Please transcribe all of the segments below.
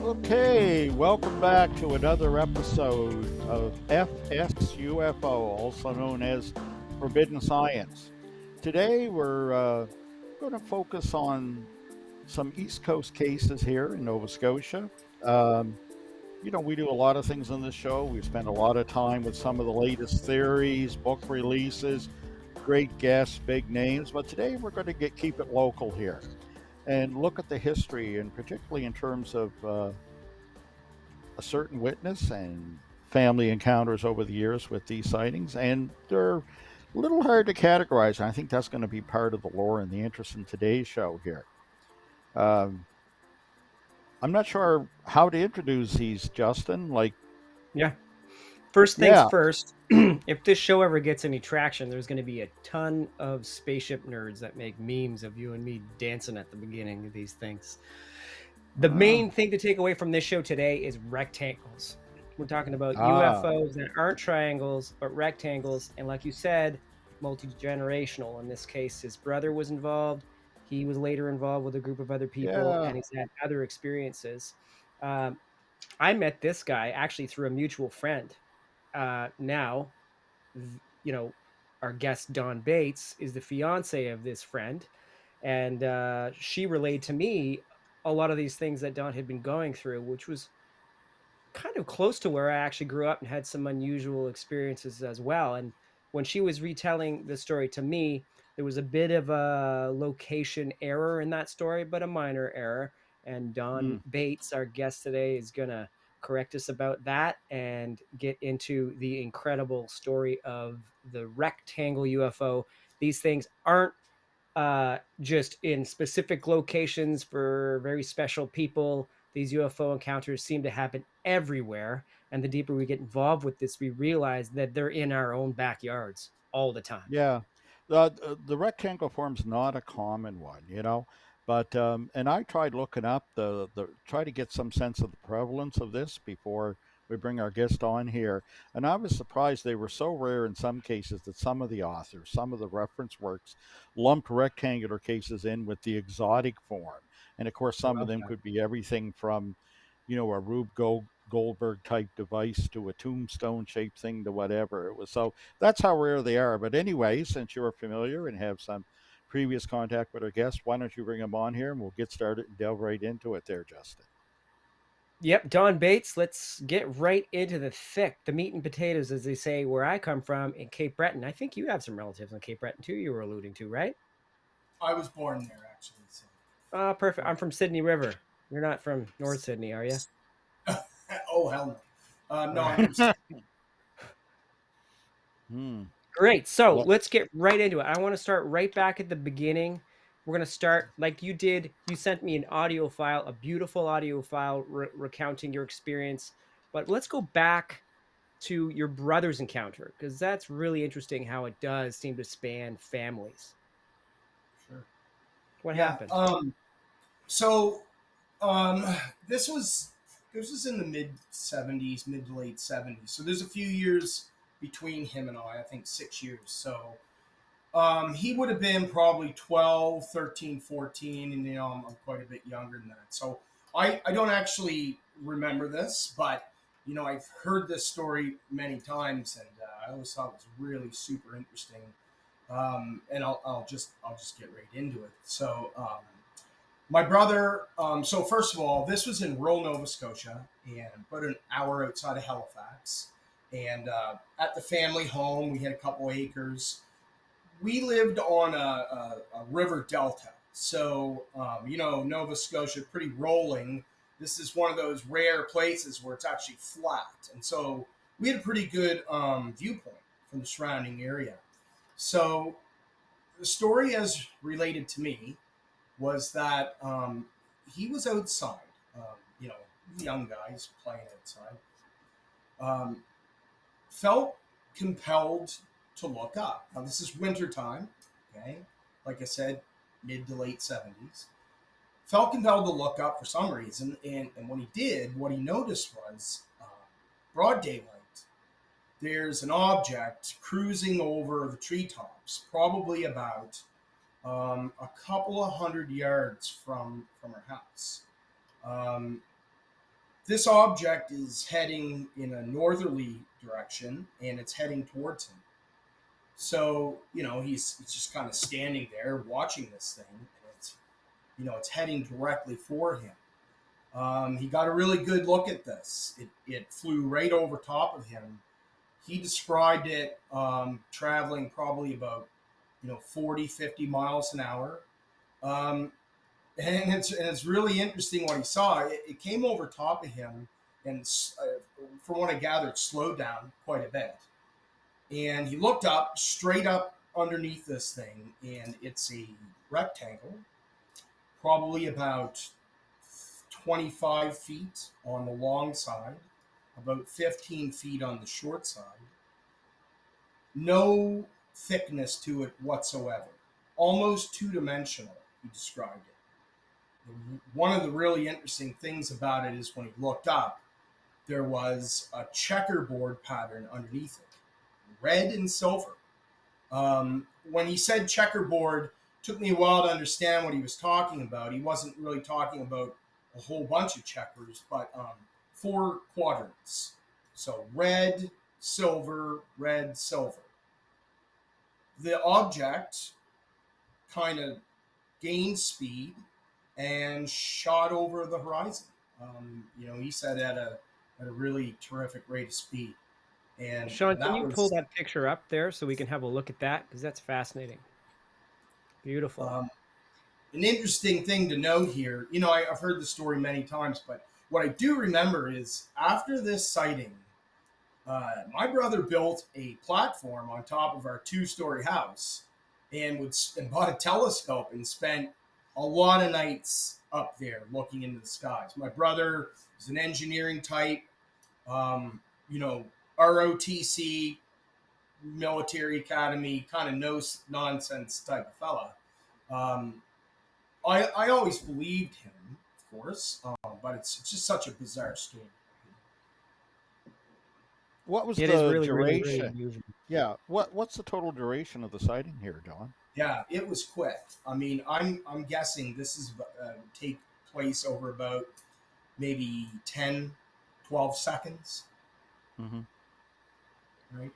Okay, welcome back to another episode of FSUFO, also known as Forbidden Science. Today we're going to focus on some East Coast cases here in Nova Scotia. Um, we do a lot of things on this show. We spend a lot of time with some of the latest theories, book releases, great guests, big names, but today we're going to keep it local here and look at the history, and particularly in terms of a certain witness and family encounters over the years with these sightings, and they're a little hard to categorize. And I think that's going to be part of the lore and the interest in today's show here. Um, I'm not sure how to introduce these, Justin. Yeah. First things Yeah, first, if this show ever gets any traction, there's going to be a ton of spaceship nerds that make memes of you and me dancing at the beginning of these things. The uh, main thing to take away from this show today is rectangles. We're talking about ah, UFOs that aren't triangles, but rectangles. And like you said, multi generational. In this case, his brother was involved. He was later involved with a group of other people, yeah, and he's had other experiences. Um, I met this guy actually through a mutual friend. Now, you know, our guest Dawn Bates is the fiance of this friend, and she relayed to me a lot of these things that Dawn had been going through, which was kind of close to where I actually grew up and had some unusual experiences as well. And when she was retelling the story to me, there was a bit of a location error in that story, but a minor error. And Don mm, Bates, our guest today, is going to correct us about that and get into the incredible story of the rectangle UFO. These things aren't just in specific locations for very special people. These UFO encounters seem to happen everywhere. And the deeper we get involved with this, we realize that they're in our own backyards all the time. yeah. The rectangle form's not a common one, but and I tried looking up the try to get some sense of the prevalence of this before we bring our guest on here, and I was surprised they were so rare in some cases that some of the authors, some of the reference works, lumped rectangular cases in with the exotic form, and of course I some of love them that. could be everything from a Goldberg type device to a tombstone shaped thing to whatever it was. So that's how rare they are. But anyway, since you're familiar and have some previous contact with our guest, why don't you bring them on here and we'll get started and delve right into it there, Justin. Yep, Don Bates, let's get right into the thick, the meat and potatoes, as they say, where I come from in Cape Breton. I think you have some relatives in Cape Breton too, you were alluding to, right? I was born there, actually. So. Perfect. I'm from Sydney River. You're not from North Sydney, are you? Oh, hell no. All No, I'm right. from Sydney. Hmm. Great. So Well, let's get right into it. I want to start right back at the beginning. We're going to start like you did. You sent me an audio file, a beautiful audio file recounting your experience. But let's go back to your brother's encounter because that's really interesting how it does seem to span families. Sure. What Yeah. happened? So um, this was in the mid 70s, mid to late 70s. So there's a few years between him and I think 6 years. So he would have been probably 12, 13, 14, and I'm quite a bit younger than that. So I don't actually remember this, but I've heard this story many times, and I always thought it was really super interesting. And I'll just get right into it. So my brother. So first of all, this was in rural Nova Scotia, and about an hour outside of Halifax. And at the family home, we had a couple acres. We lived on a river delta. So, Nova Scotia, pretty rolling. This is one of those rare places where it's actually flat. And so we had a pretty good viewpoint from the surrounding area. So the story, as related to me, was that he was outside, you know, young guys playing outside, um, felt compelled to look up. Now, this is wintertime, okay? Like I said, mid to late 70s. Felt compelled to look up for some reason. And when he did, what he noticed was broad daylight. There's an object cruising over the treetops, probably about a couple of 100 yards from our house. Um, This object is heading in a northerly direction, and it's heading towards him. So he's just kind of standing there watching this thing, and it's heading directly for him. He got a really good look at this. It flew right over top of him. He described it traveling probably about 40, 50 miles an hour. Um, and it's really interesting what he saw. It came over top of him, and from what I gathered, slowed down quite a bit. And he looked up, straight up underneath this thing, and it's a rectangle, probably about 25 feet on the long side, about 15 feet on the short side. No thickness to it whatsoever. Almost two dimensional, he described it. One of the really interesting things about it is when he looked up, there was a checkerboard pattern underneath it, red and silver. When he said checkerboard, it took me a while to understand what he was talking about. He wasn't really talking about a whole bunch of checkers, but 4 quadrants. So red, silver, red, silver. The object kind of gained speed and shot over the horizon. He said at a really terrific rate of speed, Sean, and can that you pull was that picture up there so we can have a look at that? Because that's fascinating. Beautiful. an interesting thing to note here. I've heard the story many times, but what I do remember is after this sighting, my brother built a platform on top of our 2-story house and bought a telescope and spent a lot of nights up there looking into the skies. My brother is an engineering type, um, you know, ROTC, military academy, kind of no nonsense type of fella. Um, I always believed him, of course, but it's just such a bizarre story. What was It is the really, really, really duration? unusual. Yeah, what's the total duration of the sighting here, Don? Yeah, it was quick. I mean, I'm guessing this is take place over about maybe 10, 12 seconds, Hmm. right?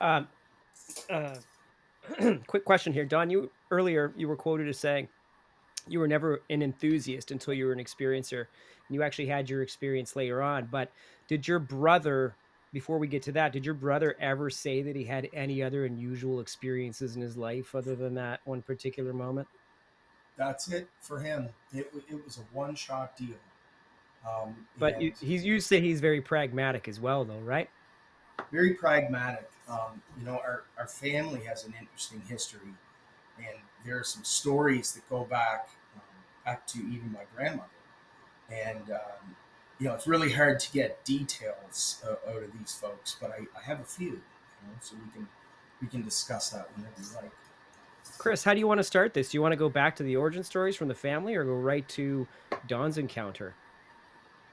Um, uh, quick question here, Don. You earlier you were quoted as saying you were never an enthusiast until you were an experiencer, and you actually had your experience later on. But did your brother, before we get to that, did your brother ever say that he had any other unusual experiences in his life other than that one particular moment? That's it for him. It was a one shot deal, But and you say he's very pragmatic as well, though, right? very pragmatic. Our family has an interesting history, and there are some stories that go back to even my grandmother. And it's really hard to get details out of these folks, but I have a few, so we can discuss that whenever you like. Chris, how do you want to start this? Do you want to go back to the origin stories from the family or go right to Don's encounter?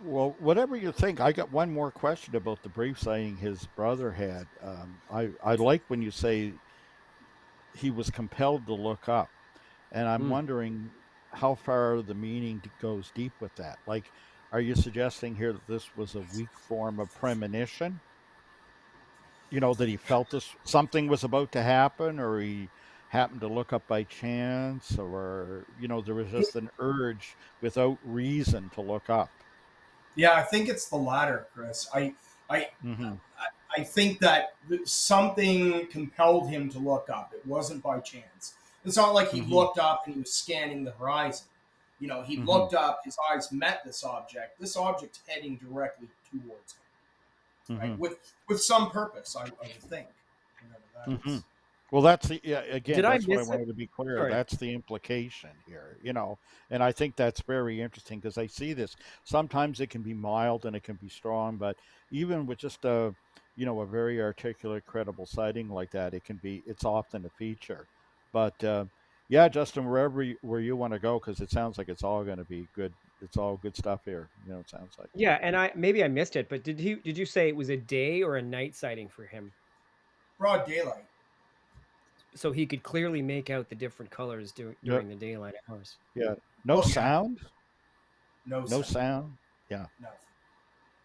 Well, whatever you think. I got one more question about the brief sighting his brother had. I like when you say he was compelled to look up, and I'm Hmm. wondering how far the meaning goes deep with that. Like, are you suggesting here that this was a weak form of premonition? That he felt this something was about to happen, or he happened to look up by chance, or there was just an urge without reason to look up. Yeah, I think it's the latter, Chris. I Hmm. I think that something compelled him to look up. It wasn't by chance. It's not like he Hmm. looked up and he was scanning the horizon. He Hmm. looked up, his eyes met this object. This object heading directly towards him, right? Hmm. With some purpose, I would think. Whatever that Hmm. is. Well, that's the yeah, Did again, I that's what I miss it? wanted to be clear. Sorry. That's the implication here. And I think that's very interesting because I see this. Sometimes it can be mild and it can be strong, but even with just a very articulate, credible sighting like that, it's often a feature. But yeah, Justin, where you want to go, because it sounds like it's all going to be good. It's all good stuff here. It sounds like. Yeah, and I maybe I missed it, but did you say it was a day or a night sighting for him? Broad daylight. So he could clearly make out the different colors Yeah, during the daylight hours. yeah. No Oh yeah. sound. no No sound, sound. Yeah. nothing.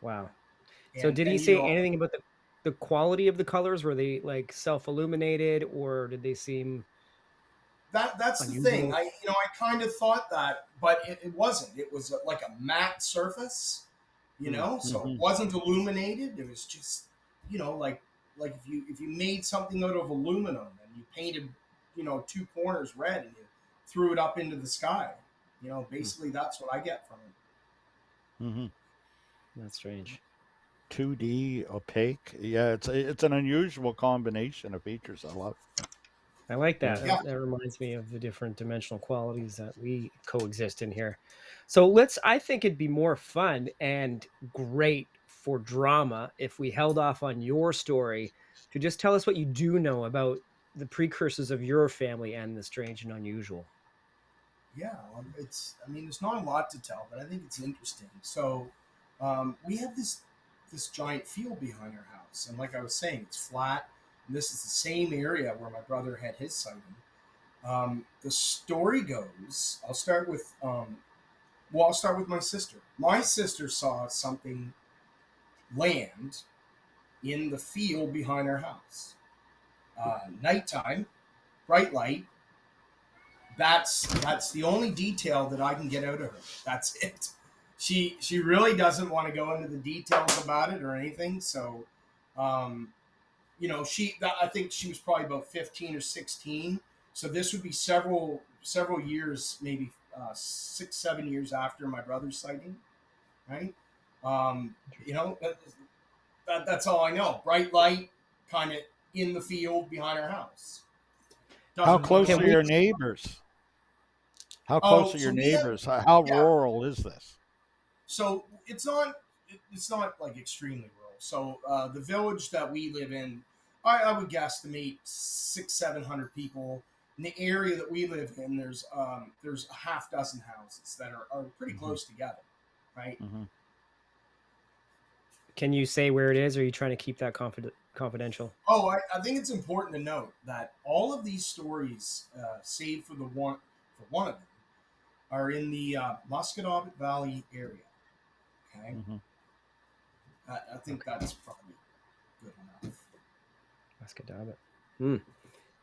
Wow. So And did he and you say know anything about the quality of the colors? Were they like self-illuminated, or did they seem that's the thing. unusual? I kind of thought that, but it wasn't. It was like a matte surface, Hmm. so it Hmm. wasn't illuminated. It was just like if you made something out of aluminum and you painted two corners red and you threw it up into the sky. Hmm. Basically that's what I get from it. Hmm. That's strange. 2D opaque. Yeah, it's an unusual combination of features. I love. I like Yeah. that. Yeah, That reminds me of the different dimensional qualities that we coexist in here. So I think it'd be more fun and great for drama if we held off on your story to just tell us what you do know about the precursors of your family and the strange and unusual. yeah. There's not a lot to tell, but I think it's interesting. So, we have this giant field behind our house, and like I was saying, it's flat. And this is the same area where my brother had his sighting. The story goes. I'll start with my sister. My sister saw something land in the field behind our house. Nighttime, bright light. That's the only detail that I can get out of her. That's it. She really doesn't want to go into the details about it or anything. So, um, I think she was probably about 15 or 16. So this would be several years, maybe 6 7 years after my brother's sighting, right? Um, you know that's all I know. Bright light, kind of in the field behind our house. How Doesn't look close Can are like. we your neighbors? How close Oh, are so your we have. neighbors? How Yeah. rural is this? So it's not like extremely rural. So the village that we live in, I would guesstimate 600 700 people. In the area that we live in, there's a half dozen houses that are pretty Hmm. close together, right? Hmm. can you say where it is, or are you trying to keep that confidential? Oh, I think it's important to note that all of these stories, save for one of them, are in the Musquodoboit Valley area. Okay, Hmm. I think Okay. that's probably good enough. Muscadabit. Hmm.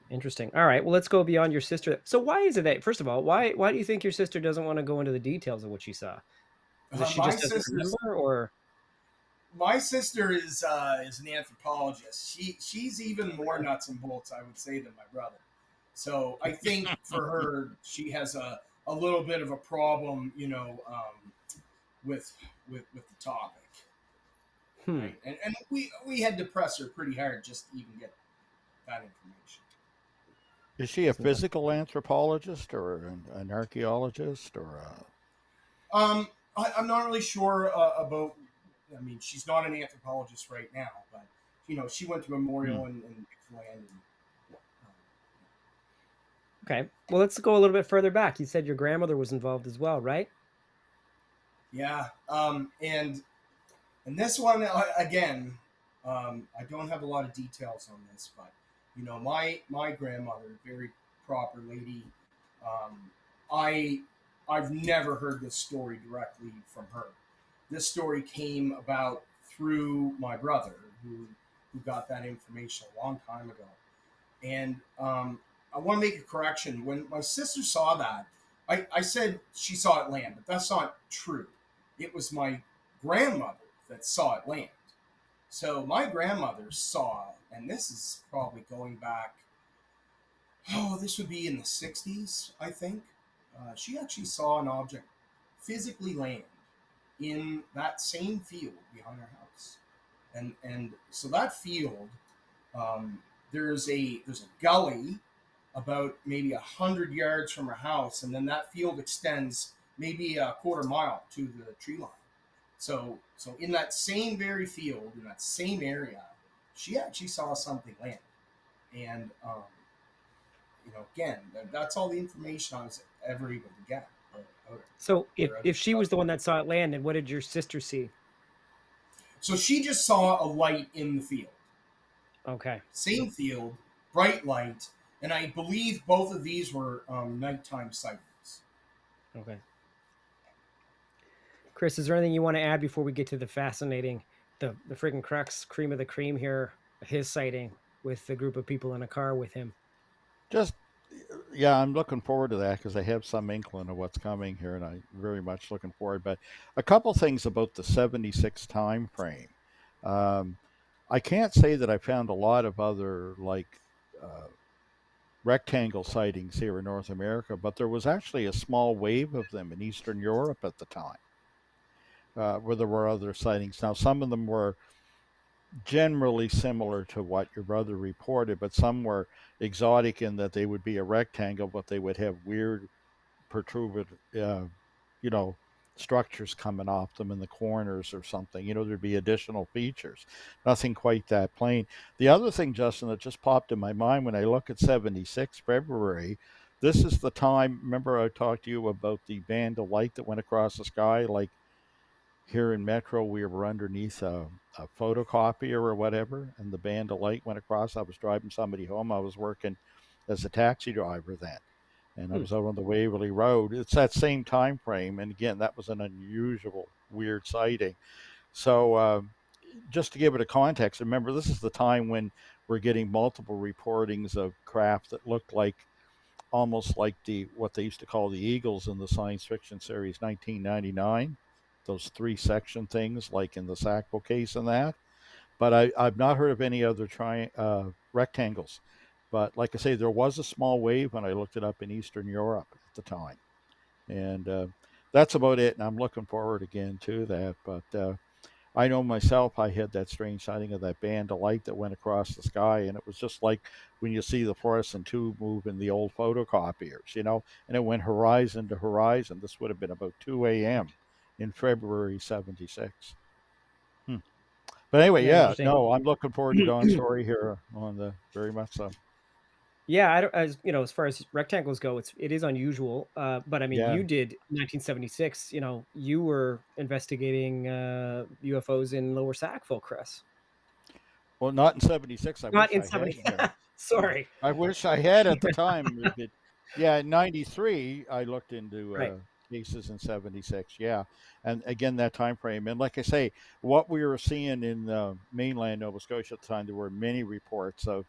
Interesting. All right. Well, let's go beyond your sister. So why is it that, first of all, why do you think your sister doesn't want to go into the details of what she saw? Is it she My just doesn't sister's remember, or My sister is an anthropologist. She's even more nuts and bolts, I would say, than my brother. So I think for her, she has a little bit of a problem, with with the topic, hmm? right? And we had to press her pretty hard just to even get that information. Is she a So not- physical anthropologist or an archaeologist or a? I'm not really sure about. I mean, she's not an anthropologist right now, but she went to Hmm. Memorial in Newfoundland. And, Okay. Well, let's go a little bit further back. You said your grandmother was involved as well, right? yeah, and this one again, I don't have a lot of details on this, but my grandmother, very proper lady. Um, I I've never heard this story directly from her. This story came about through my brother, who got that information a long time ago. And I want to make a correction. When my sister saw that, I said she saw it land, but that's not true. It was my grandmother that saw it land. So my grandmother saw, and this is probably going back, this would be in the 60s, I think. She actually saw an object physically land in that same field behind her house. And so that field, um, there's a gully about maybe 100 yards from her house, and then that field extends maybe a quarter mile to the tree line. So in that same very field, in that same area, she actually saw something land. And again, that's all the information I was ever able to get out So of her. if she was the one that saw it land, and what did your sister see? So she just saw a light in the field, Okay. same field, bright light, and I believe both of these were nighttime sightings. Okay. Chris, is there anything you want to add before we get to the fascinating, the freaking crux, cream of the cream here, his sighting with the group of people in a car with him? Just yeah, I'm looking forward to that because I have some inkling of what's coming here, and I'm very much looking forward. But a couple things about the 76 time frame. Um, I can't say that I found a lot of other like rectangle sightings here in North America, but there was actually a small wave of them in Eastern Europe at the time, where there were other sightings. Now, some of them were generally similar to what your brother reported, but some were exotic in that they would be a rectangle, but they would have weird protruded, you know, structures coming off them in the corners or something. There'd be additional features. Nothing quite that plain. The other thing, Justin, that just popped in my mind when I look at 76 February, this is the time. Remember, I talked to you about the band of light that went across the sky, like here in Metro, we were underneath a photocopier or whatever, and the band of light went across. I was driving somebody home. I was working as a taxi driver then, and I Hmm. was out on the Waverly Road. It's that same time frame, and again, that was an unusual, weird sighting. So, just to give it a context, remember this is the time when we're getting multiple reportings of craft that looked like almost like the what they used to call the Eagles in the science fiction series 1999, those three section things like in the Sackville case and that. But I've not heard of any other rectangles. But like I say, there was a small wave when I looked it up in Eastern Europe at the time, and that's about it. And I'm looking forward again to that. But I know myself, I had that strange sighting of that band of light that went across the sky, and it was just like when you see the fluorescent tube move in the old photocopiers, and it went horizon to horizon. This would have been about 2 a.m. in February 76. Hmm. But anyway, Yeah, yeah, interesting. no, I'm looking forward to Don's story here on the very much so. Yeah, I don't, as you know, as far as rectangles go, it is unusual. But I mean, Yeah. you did 1976. You were investigating UFOs in Lower Sackville, Chris. Well, not in 76. I Not wish in I had. 70. Sorry. I wish I had at the time. Yeah, in '93, I looked into Right. cases in '76. Yeah, and again that time frame. And like I say, what we were seeing in mainland Nova Scotia at the time, there were many reports of,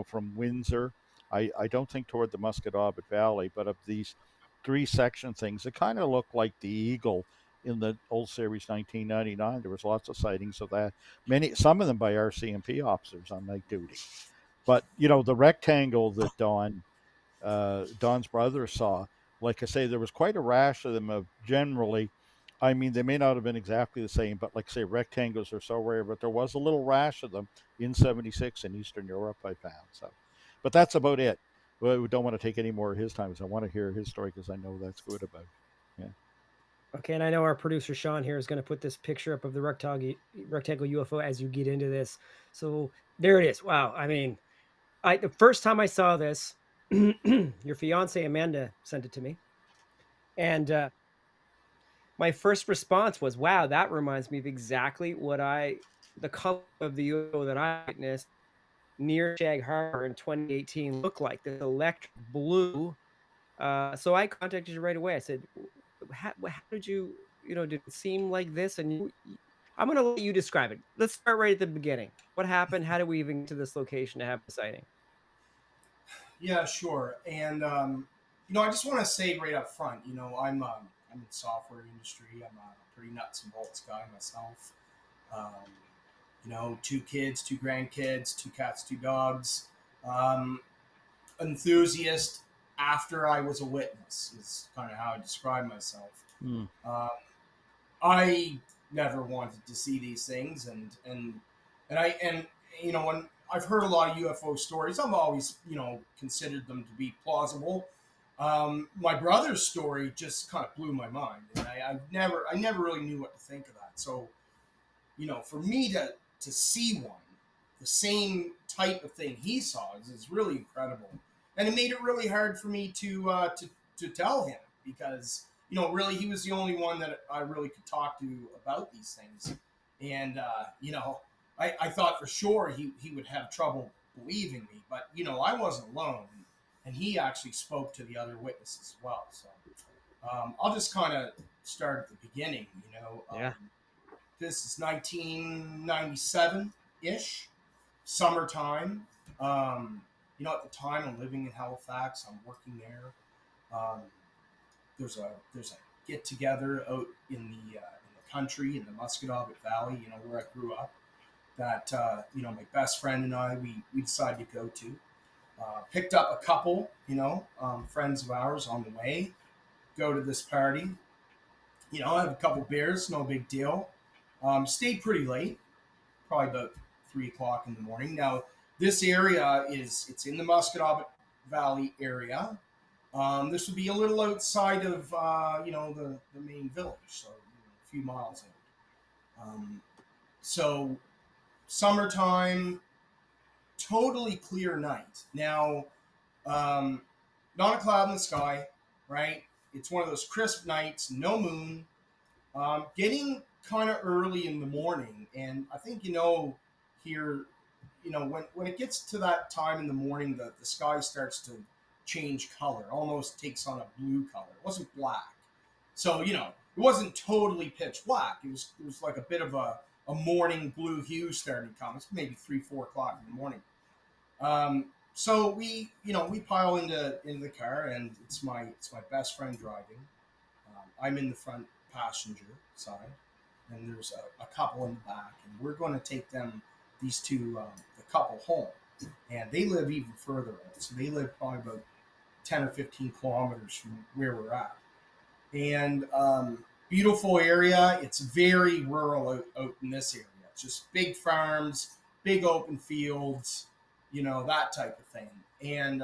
from Windsor. I don't think toward the Musquodoboit Valley, but of these three section things that kind of look like the Eagle in the old series 1999. There was lots of sightings of that. Some of them by RCMP officers on night duty. But the rectangle that Don's brother saw, like I say, there was quite a rash of them. Of generally, I mean, they may not have been exactly the same, but like I say, rectangles are so rare. But there was a little rash of them in '76 in Eastern Europe. I found so, but that's about it. Well, we don't want to take any more of his time because I want to hear his story because I know that's good about. Yeah. Okay, and I know our producer Sean here is going to put this picture up of the rectangle UFO as you get into this. So there it is. Wow. I mean, the first time I saw this, your fiance Amanda sent it to me, and my first response was, "Wow, that reminds me of exactly the color of the UFO that I witnessed near Shag Harbor in 2018 looked like this electric blue." So I contacted you right away. I said, How did you, did it seem like this?" And I'm going to let you describe it. Let's start right at the beginning. What happened? How did we even get to this location to have the sighting? Yeah, sure. And I just want to say right up front, I'm in the software industry. I'm a pretty nuts and bolts guy myself. Um, two kids, two grandkids, two cats, two dogs. Um, Enthusiast after I was a witness is kind of how I describe myself. Hmm. Uh, I never wanted to see these things, and when I've heard a lot of UFO stories, I've always considered them to be plausible. My brother's story just kind of blew my mind, and I never really knew what to think of that. So for me to see one, the same type of thing he saw is really incredible, and it made it really hard for me to tell him because really he was the only one that I really could talk to about these things, and I thought for sure he would have trouble believing me, but I wasn't alone, and he actually spoke to the other witnesses as well. So I'll just kind of start at the beginning. Yeah. This is 1997 ish, summertime. At the time I'm living in Halifax. I'm working there. Um, there's a get together out in the country in the Musquodoboit Valley. Where I grew up. That my best friend and I we decided to go to. Picked up a couple, friends of ours on the way. Go to this party. I have a couple beers, no big deal. Stayed pretty late, probably about 3 o'clock in the morning. Now, this area it's in the Musquodoboit Valley area. This would be a little outside of the main village, so a few miles out. So summertime, totally clear night. Now, um, not a cloud in the sky, right? It's one of those crisp nights, no moon. Getting kind of early in the morning, and I think here, when it gets to that time in the morning, the sky starts to change color, almost takes on a blue color. It wasn't black, so it wasn't totally pitch black. It was like a bit of a morning blue hue starting to come. It's maybe 3-4 o'clock in the morning. So we pile into the car, and it's my best friend driving. I'm in the front passenger side, and there's a couple in the back, and we're going to take these two, the couple home, and they live even further out. So they live probably about 10 or 15 kilometers from where we're at, and beautiful area. It's very rural out in this area. It's just big farms, big open fields, that type of thing, and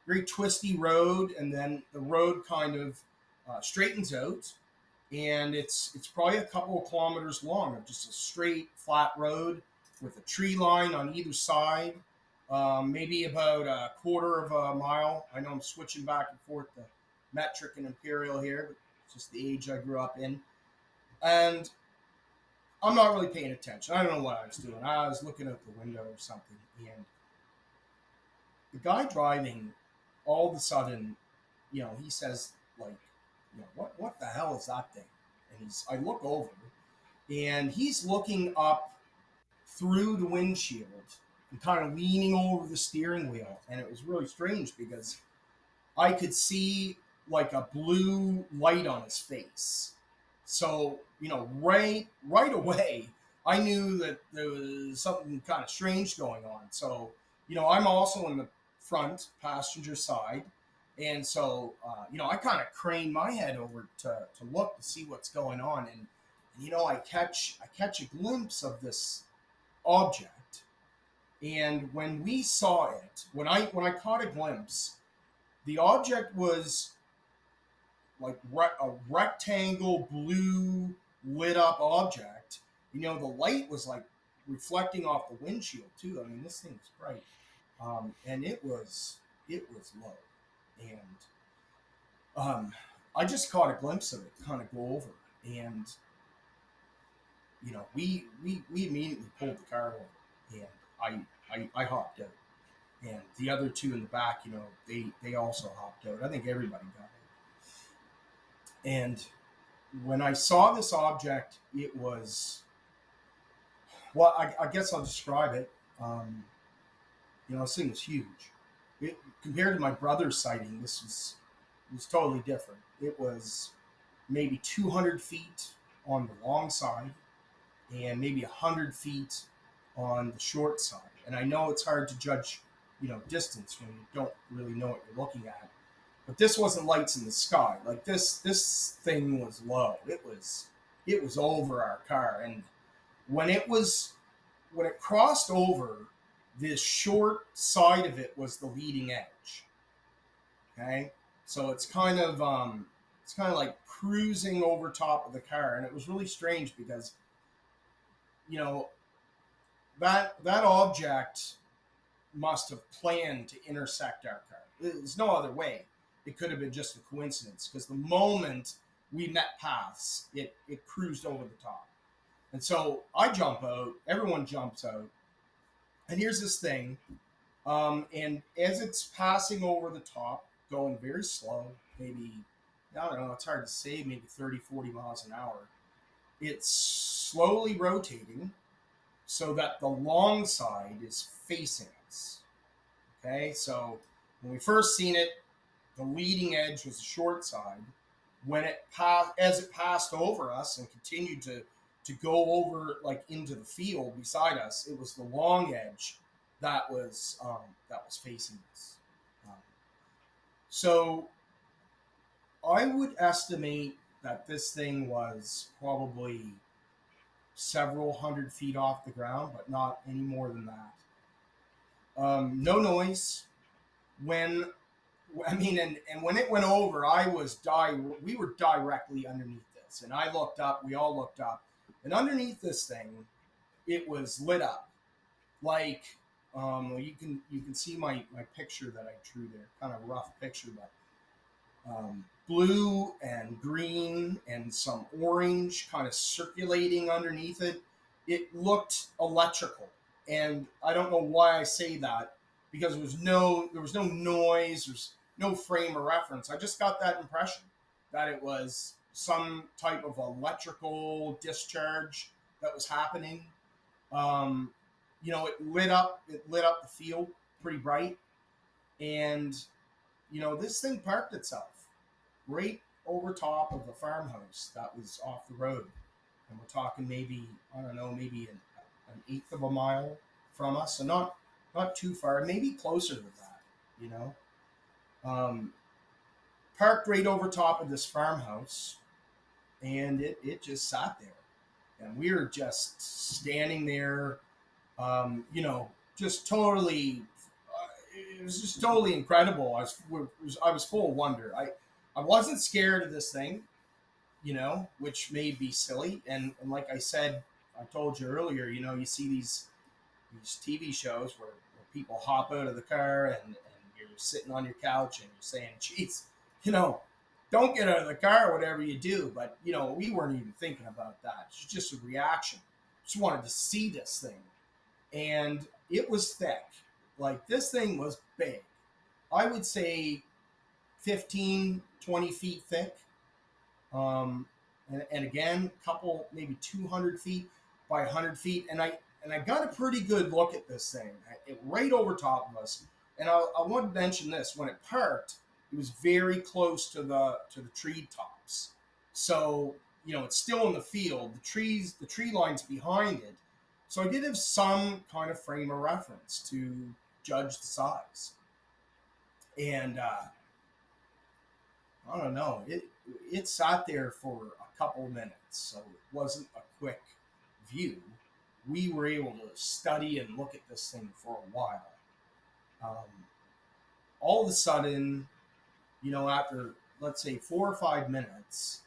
very twisty road, and then the road kind of straightens out, and it's probably a couple of kilometers long of just a straight flat road with a tree line on either side, maybe about a quarter of a mile. I know I'm switching back and forth to metric and imperial here, but it's just the age I grew up in, and I'm not really paying attention. I don't know what I was doing. I was looking out the window or something, and the guy driving, all of a sudden, he says, like, what the hell is that thing? And I look over, and he's looking up through the windshield and kind of leaning over the steering wheel. And it was really strange because I could see like a blue light on his face. So, right away, I knew that there was something kind of strange going on. So, I'm also in the front passenger side. And so, I kind of crane my head over to look to see what's going on. And I catch a glimpse of this object. And when we saw it, when I caught a glimpse, the object was like a rectangle blue lit up object. The light was like reflecting off the windshield too. I mean, this thing was bright, and it was low, and I just caught a glimpse of it, kind of go over, and we immediately pulled the car over, and I hopped out, and the other two in the back, they also hopped out. I think everybody got out. And when I saw this object, it was, well, I guess I'll describe it. This thing was huge. Compared to my brother's sighting, this was totally different. It was maybe 200 feet on the long side and maybe 100 feet on the short side. And I know it's hard to judge, distance when you don't really know what you're looking at. But this wasn't lights in the sky. Like this thing was low. It was over our car, and when it crossed over, this short side of it was the leading edge. Okay, so it's kind of like cruising over top of the car, and it was really strange because that object must have planned to intersect our car. There's no other way. It could have been just a coincidence because the moment we met paths, it cruised over the top. And so I jump out, everyone jumps out, and here's this thing. And as it's passing over the top, going very slow, maybe I don't know, it's hard to say, maybe 30, 40 miles an hour. It's slowly rotating so that the long side is facing us. Okay, so when we first seen it, the leading edge was the short side. When it passed, as it passed over us and continued to go over like into the field beside us, it was the long edge that was facing us. Um, so I would estimate that this thing was probably several hundred feet off the ground, but not any more than that. No noise. When and when it went over, we were directly underneath this, and I looked up. We all looked up, and underneath this thing, it was lit up like you can see my picture that I drew there, kind of rough picture, but blue and green and some orange kind of circulating underneath it. It looked electrical, and I don't know why I say that because there was no noise, there's no frame of reference. I just got that impression that it was some type of electrical discharge that was happening. Um, it lit up the field pretty bright, and this thing parked itself right over top of the farmhouse that was off the road. And we're talking maybe, I don't know, maybe an eighth of a mile from us. So not too far, maybe closer than that, you know. Um, Parked right over top of this farmhouse, and it just sat there. And we were just standing there, just totally, it was just totally incredible. I was full of wonder. I wasn't scared of this thing, which may be silly. And like I said, I told you earlier, you see these TV shows where people hop out of the car and you're sitting on your couch and you're saying, geez, don't get out of the car, whatever you do. But, we weren't even thinking about that. It's just a reaction. Just wanted to see this thing. And it was thick. Like, this thing was big. I would say 15, 20 feet thick. And again, a couple, maybe 200 feet by 100 feet. And I got a pretty good look at this thing, right over top of us. And I want to mention this: when it parked, it was very close to the tree tops. So it's still in the field. The tree lines behind it. So I did have some kind of frame of reference to judge the size. And I don't know. It sat there for a couple of minutes, so it wasn't a quick view. We were able to study and look at this thing for a while. All of a sudden, after let's say 4 or 5 minutes,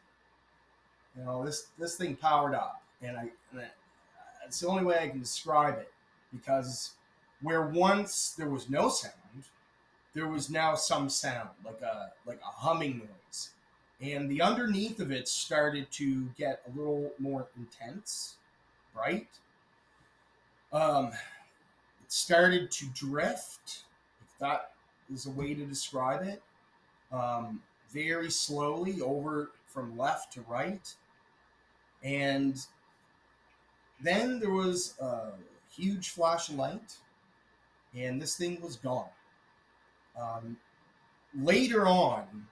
this thing powered up, and it's the only way I can describe it, because where once there was no sound, there was now some sound, like a humming noise, and the underneath of it started to get a little more intense, bright. It started to drift, if that is a way to describe it, very slowly over from left to right, and then there was a huge flash of light, and this thing was gone. Um, Later on,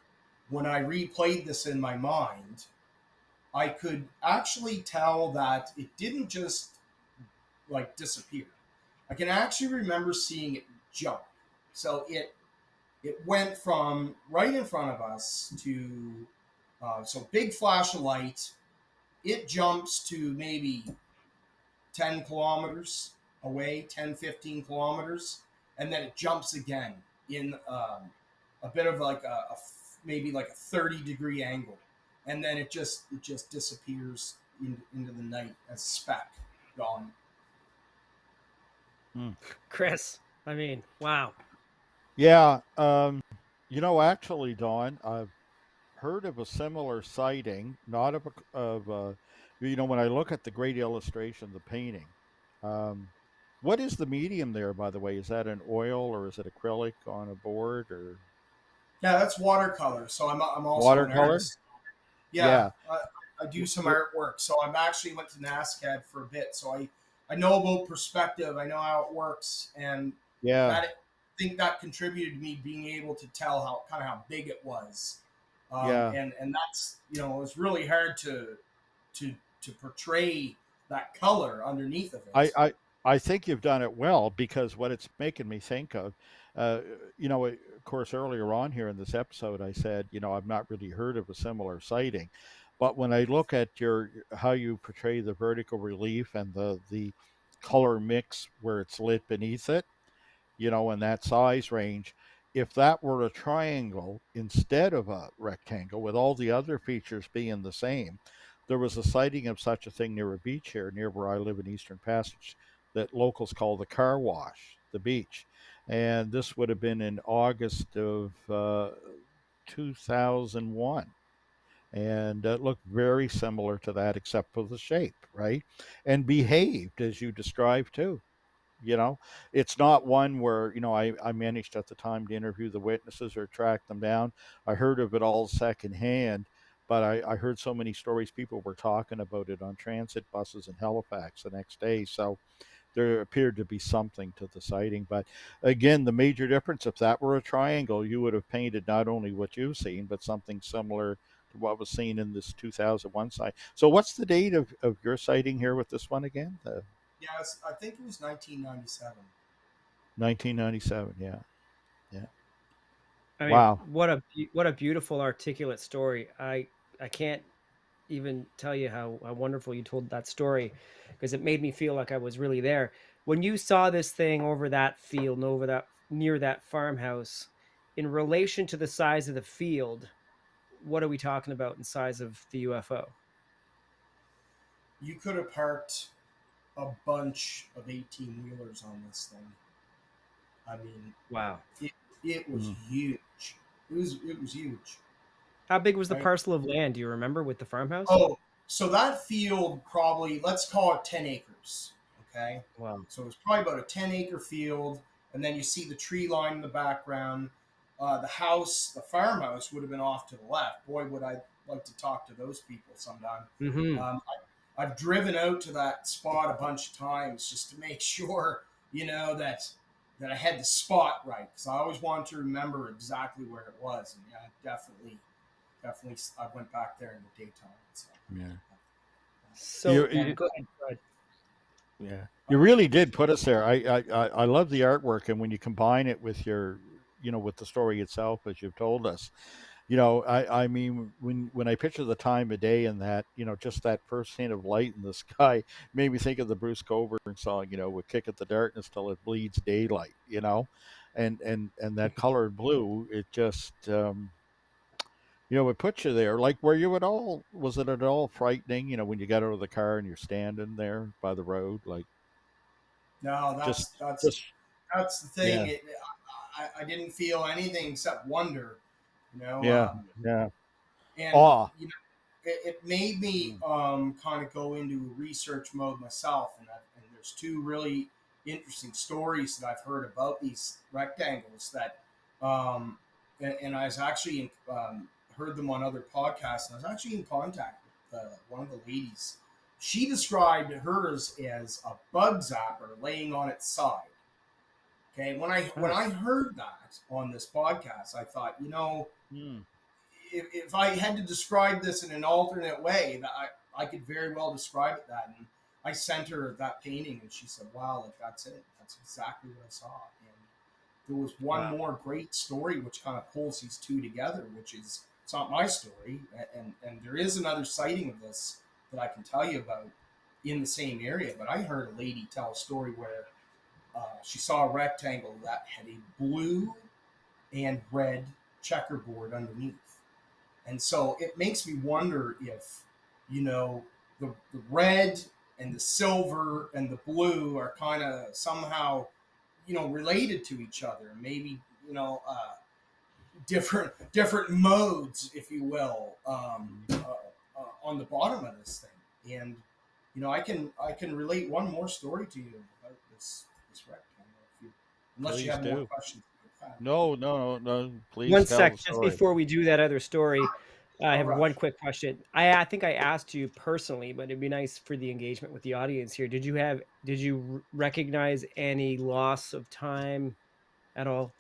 when I replayed this in my mind, I could actually tell that it didn't just like disappear. I can actually remember seeing it jump. So it went from right in front of us to so big flash of light. It jumps to maybe 10 kilometers away, 10, 15 kilometers, and then it jumps again in a bit of like maybe like a 30-degree angle, and then it just disappears into the night as a speck, gone. Hmm. Chris, I mean, wow. Yeah. Actually, Don, I've heard of a similar sighting, not when I look at the great illustration, the painting. Um, what is the medium there, by the way? Is that an oil or is it acrylic on a board or? Yeah, that's watercolor. So I'm also an Watercolor? artist. Yeah, Yeah. I do some Wh- artwork. So I'm actually went to NASCAD for a bit. So I know about perspective. I know how it works, and Yeah. that I think that contributed to me being able to tell how kind of how big it was. Yeah. And that's it's really hard to to portray that color underneath of I, it. I I think you've done it well because what it's making me think of, uh, of course, earlier on here in this episode, I said, I've not really heard of a similar sighting, but when I look at your how you portray the vertical relief and the color mix where it's lit beneath it, in that size range. If that were a triangle instead of a rectangle, with all the other features being the same, there was a sighting of such a thing near a beach here, near where I live in Eastern Passage, that locals call the car wash, the beach. And this would have been in August of 2001. And it looked very similar to that, except for the shape, right? And behaved as you described too. you know it's not one where I managed at the time to interview the witnesses or track them down. I heard of it all secondhand, but I heard so many stories. People were talking about it on transit buses in Halifax the next day, so there appeared to be something to the sighting. But again, the major difference, if that were a triangle, you would have painted not only what you've seen but something similar to what was seen in this 2001 site. So what's the date of your sighting here with this one again? The Yes, I think it was 1997. 1997. Yeah. Yeah. I mean, Wow. what a beautiful articulate story. I can't even tell you how wonderful you told that story, because it made me feel like I was really there. When you saw this thing over that field and over that near that farmhouse, in relation to the size of the field, what are we talking about in size of the UFO? You could have parked a bunch of 18 wheelers on this thing. I mean, Wow. it it was Mm. huge. It was huge, How big was the right? parcel of land? Do you remember with the farmhouse? Oh, so that field probably, let's call it 10 acres. Okay. Wow. So it was probably about a 10-acre field. And then you see the tree line in the background. The house, the farmhouse would have been off to the left. Boy, would I like to talk to those people sometime. Mm-hmm. I've driven out to that spot a bunch of times just to make sure, that I had the spot right. Because I always wanted to remember exactly where it was. And yeah, definitely, I went back there in the daytime. So, Yeah. You, So you go ahead. Go ahead. yeah. You really did put us there. I love the artwork, and when you combine it with your with the story itself as you've told us, I mean, when I picture the time of day and that, just that first hint of light in the sky made me think of the Bruce Cockburn song, "We kick at the darkness till it bleeds daylight," and that colored blue, it just it puts you there. Like, were you at all? Was it at all frightening? When you got out of the car and you're standing there by the road, like no, just, that's just that's the thing. yeah, I didn't feel anything except wonder, you know, yeah, um, yeah, and awe. it made me Mm. kind of go into research mode myself, and there's two really interesting stories that I've heard about these rectangles that, and I was actually heard them on other podcasts, and I was actually in contact with one of the ladies. She described hers as a bug zapper laying on its side. Okay, when Huh. I heard that on this podcast, I thought, Mm. if I had to describe this in an alternate way, that I could very well describe it that. And I sent her that painting, and she said, "Wow, like that's it. That's exactly what I saw." And there was one Wow. more great story which kind of pulls these two together, which is it's not my story, and there is another sighting of this that I can tell you about in the same area. But I heard a lady tell a story where she saw a rectangle that had a blue and red checkerboard underneath. And so it makes me wonder if, the red and the silver and the blue are kind of somehow, related to each other. Maybe, different modes, if you will, Mm. on the bottom of this thing. And, I can relate one more story to you about this rectangle, unless you Please have more do. questions. No. Please One tell the sec, just story. before we do that other story, I No have one rush. quick question. I think I asked you personally, but it'd be nice for the engagement with the audience here. Did you recognize any loss of time at all?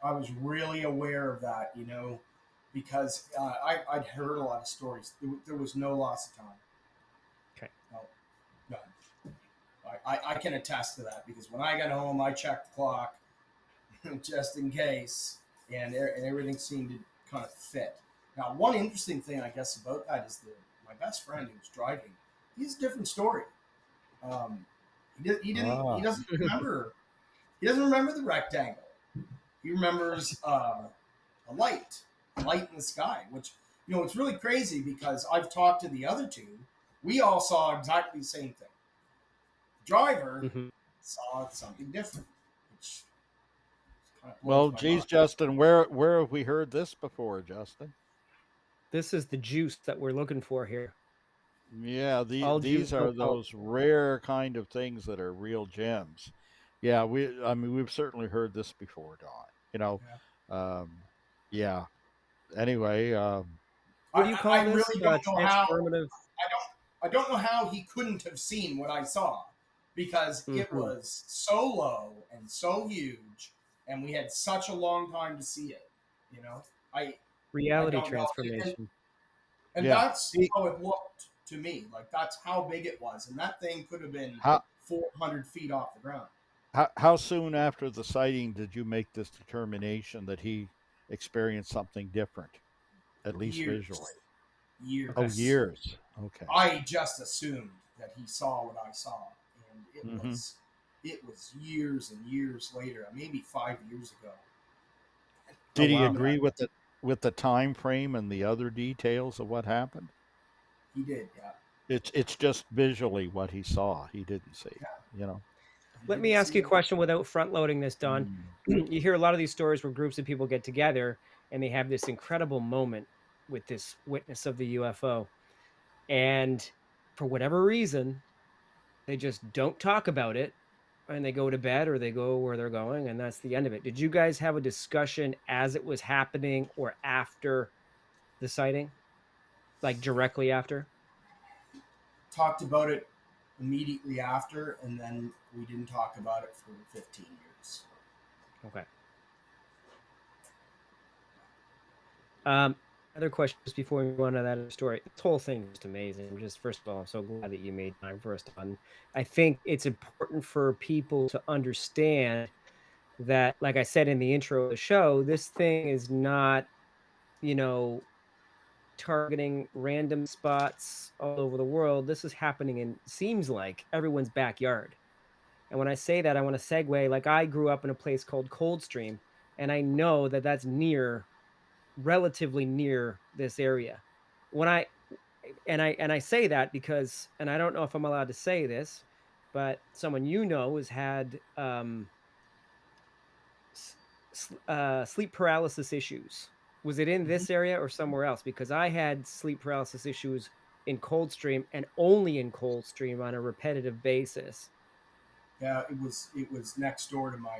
I was really aware of that, you know, because I'd heard a lot of stories. There was no loss of time. Okay. No, none. I can attest to that because when I got home, I checked the clock just in case, and everything seemed to kind of fit. Now, one interesting thing I guess about that is that my best friend who was driving, he has a different story. Um, he Ah, doesn't remember the rectangle. He remembers a light in the sky, which you know it's really crazy because I've talked to the other two. We all saw exactly the same thing. The driver Mhm. saw something different, which kind of blows well, my geez, mind. Justin, where have we heard this before, Justin? This is the juice that we're looking for here. Yeah, All juice, these no are pulp. those rare kind of things that are real gems. Yeah, I mean, we've certainly heard this before, Don. You know, Yeah. um, yeah. Anyway, What do you call I this? really don't know how Transformative. I don't know how he couldn't have seen what I saw because it Mhm. was so low and so huge, and we had such a long time to see it. You know, I Reality don't know, transformation. and yeah. that's how it looked to me. Like that's how big it was, and that thing could have been How 400 feet off the ground. how soon after the sighting did you make this determination that he experienced something different, at least visually? Years, Oh, Okay. years. years. Okay. I just assumed that he saw what I saw, and Hmm. it was years and years later, maybe 5 years ago. Oh Did he wow. Him and I, agree with the time frame and the other details of what happened? he did, yeah, It's just visually what he saw. He didn't see. yeah. You know. He Let me didn't ask see you a it. question without front loading this, Don. Mm. You hear a lot of these stories where groups of people get together and they have this incredible moment with this witness of the UFO. And for whatever reason, they just don't talk about it and they go to bed or they go where they're going. And that's the end of it. Did you guys have a discussion as it was happening or after the sighting? Like directly after? Talked about it immediately after, and then we didn't talk about it for 15 years. Okay. Other questions before we move on to that other story. This whole thing is just amazing. Just first of all, I'm so glad that you made time for us, Don. I think it's important for people to understand that, like I said in the intro of the show, this thing is not, you know, targeting random spots all over the world. This is happening in seems like everyone's backyard. And when I say that, I want to segue. Like I grew up in a place called Coldstream, and I know that that's relatively near this area. When I say that because, and I don't know if I'm allowed to say this, but someone you know has had sleep paralysis issues. Was it in Mhm. this area or somewhere else? Because I had sleep paralysis issues in Coldstream and only in Coldstream on a repetitive basis. Yeah, it was next door to my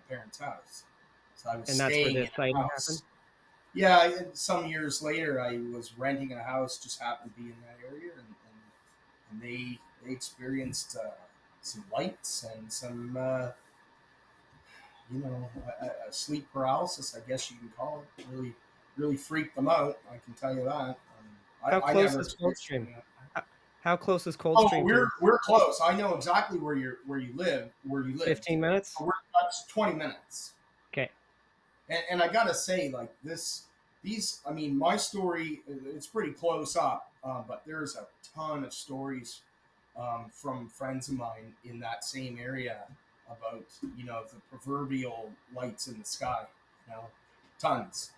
parents' house, so I was And that's where staying the in a sighting happened. house. Yeah, some years later, I was renting a house, just happened to be in that area, and they experienced some lights and some a sleep paralysis, I guess you can call it. Really freaked them out. I can tell you that. How I close never is experienced Coldstream? anything like that. H- How close is Oh, Coldstream to we're this? we're close. I know exactly where you live, where you lived. 15 minutes? We're that's 20 minutes. Okay. And I gotta say, like these. I mean, my story it's pretty close up, but there's a ton of stories from friends of mine in that same area about the proverbial lights in the sky. You know, tons.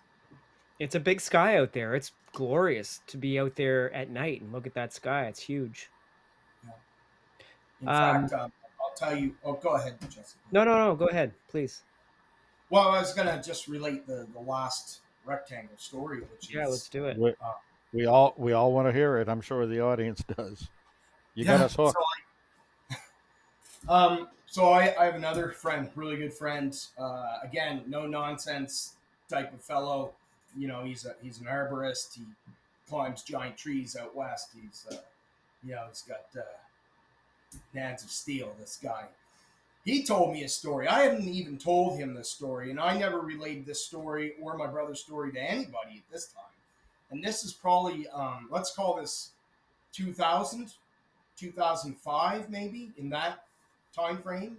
It's a big sky out there. It's glorious to be out there at night and look at that sky. It's huge. Yeah. In Um, fact, I'll tell you. Oh, go ahead, Jessica. no. Go ahead, please. Well, I was gonna just relate the last rectangle story, which Yeah, let's is do it. We uh, we all want to hear it. I'm sure the audience does. You got yeah. us hooked. So I have another friend, really good friend. Again, no nonsense type of fellow. He's an arborist. He climbs giant trees out west. He's got nads of steel. This guy. He told me a story. I hadn't even told him this story, and I never relayed this story or my brother's story to anybody at this time. And this is probably, let's call this 2000, 2005, maybe, in that time frame.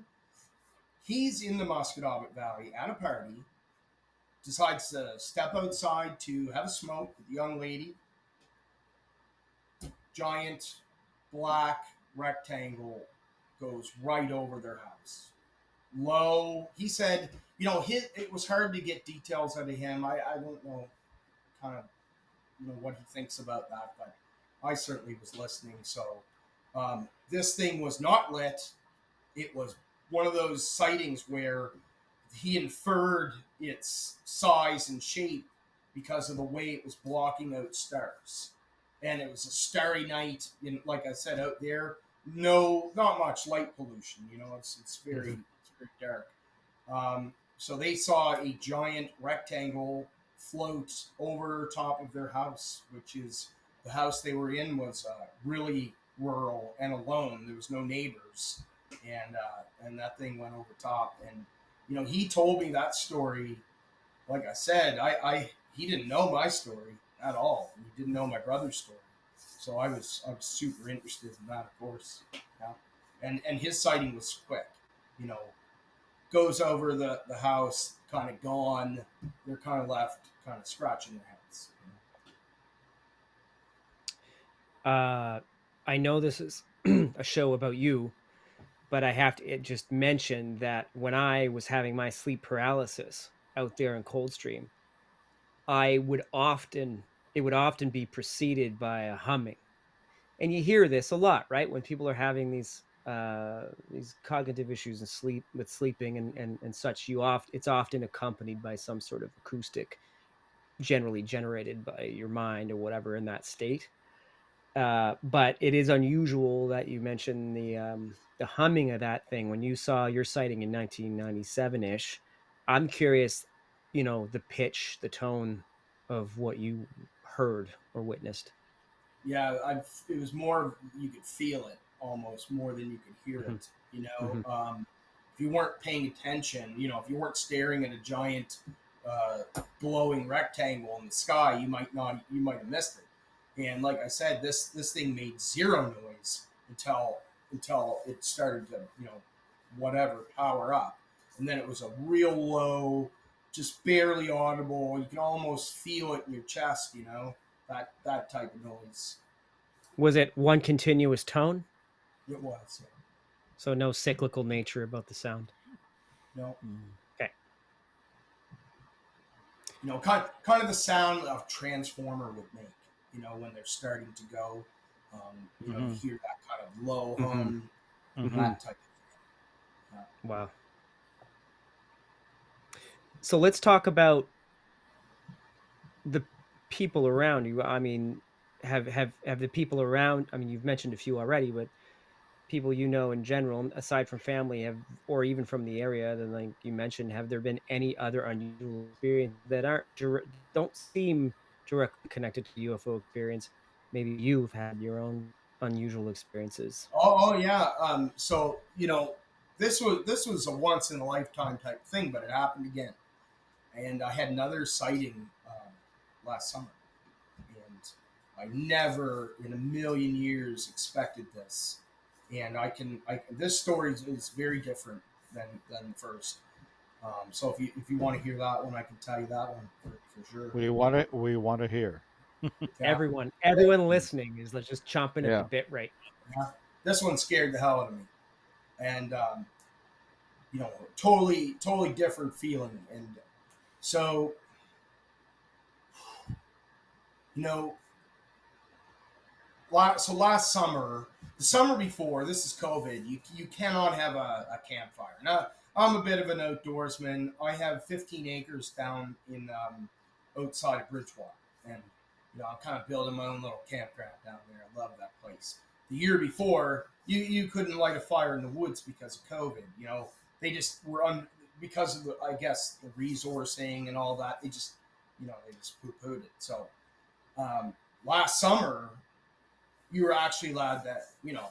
He's in the Musquodoboit Valley at a party, decides to step outside to have a smoke with a young lady. Giant black rectangle goes right over their house. Low. He said, it was hard to get details out of him. I don't know kind of, what he thinks about that, but I certainly was listening. So this thing was not lit. It was one of those sightings where he inferred its size and shape because of the way it was blocking out stars. And it was a starry night, like I said, out there. No, not much light pollution. It's very dark. So they saw a giant rectangle float over top of their house, which is the house they were in was really rural and alone. There was no neighbors, and that thing went over top. And he told me that story. Like I said, I he didn't know my story at all. He didn't know my brother's story, so I was super interested in that, of course. Yeah, and his sighting was quick. You know, goes over the house, kind of gone. They're kind of left, kind of scratching their heads. I know this is a show about you, but I have to just mention that when I was having my sleep paralysis out there in Coldstream, I would often it would often be preceded by a humming. And you hear this a lot, right? When people are having these cognitive issues and sleeping and such, it's often accompanied by some sort of acoustic, generally generated by your mind or whatever in that state. But it is unusual that you mentioned the humming of that thing when you saw your sighting in 1997 ish. I'm curious, the pitch, the tone of what you heard or witnessed. Yeah, it was more, you could feel it almost more than you could hear Hmm. it. Hmm. If you weren't paying attention, if you weren't staring at a giant glowing rectangle in the sky, you might have missed it. And like I said, this thing made zero noise until it started to whatever power up, and then it was a real low, just barely audible. You can almost feel it in your chest. That type of noise. Was it one continuous tone? It was. Yeah. So no cyclical nature about the sound. No. Mm. Okay. Kind of the sound a transformer would make. When they're starting to go. You Mm-hmm. hear that kind of low Mm-hmm. hum, Mm-hmm. that type of thing. Wow. So let's talk about the people around you. I mean, have the people around, I mean, you've mentioned a few already, but people in general, aside from family, have or even from the area, then like you mentioned, have there been any other unusual experiences that don't seem directly connected to the UFO experience? Maybe you've had your own unusual experiences. Oh yeah. So this was a once in a lifetime type thing, but it happened again, and I had another sighting last summer, and I never in a million years expected this. And this story is very different than the first. So if you want to hear that one, I can tell you that one for sure. We want to hear. Yeah. Everyone listening is like just chomping at the Yeah. bit right Yeah. This one scared the hell out of me, and totally different feeling. And so you know, last summer, the summer before, this is COVID. You cannot have a campfire. Now I'm a bit of an outdoorsman. I have 15 acres down in outside of Bridgewater, and I'm kind of building my own little campground down there. I love that place. the year before, you couldn't light a fire in the woods because of COVID. They just were because of I guess the resourcing and all that. They just they just poo-pooed it. So last summer you were actually allowed to